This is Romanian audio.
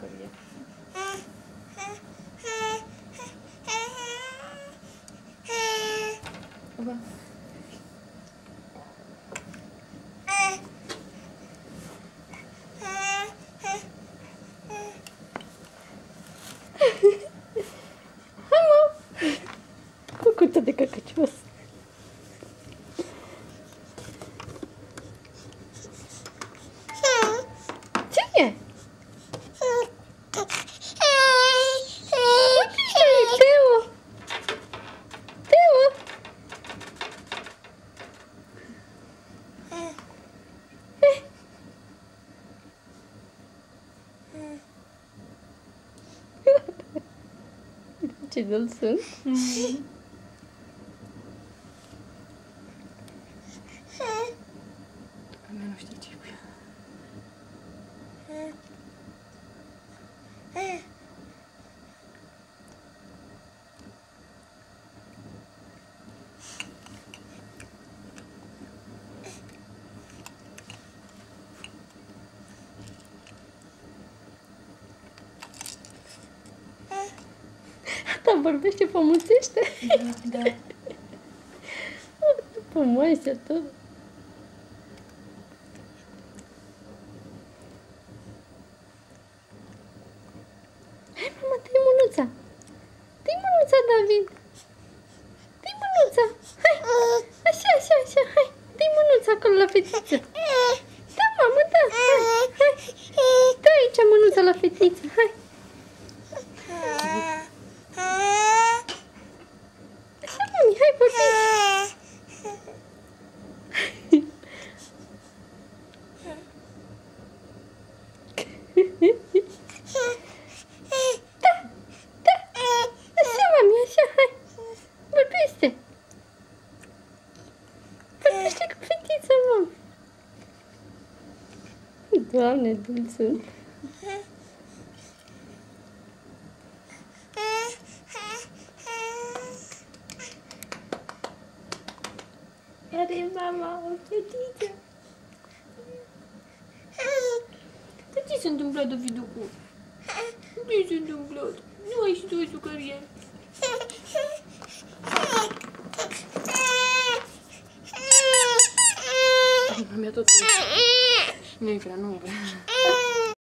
jucărie. Bă. Hai, mă! Cucuță de căcăcios! Ce e? Teo! Teo! Ce dulci sunt? Nu știu ce e. Asta vorbește, pămânțește? Da. Pămânțe tot. Hai, mama, dă-i mânuța. Dă-i mânuța, David. Dă-i mânuța. Hai. Așa, așa, așa. Hai. Dă-i mânuța acolo la fetiță. Da, mamă, da. Hai, hai. Dă aici mânuța la fetiță. Hai. Așa, mami, hai, vorbiți. Da, da. Așa, mami, așa, hai. Vorbește. Vorbește cu fetița, mă. Doamne, dulci sunt. Are mama o fetiță. Ce se întâmplă, Daviducu? Ce se întâmplă? Nu ai și tu o jucărie. Mi-a tot... Nu-i vrea, nu vrea.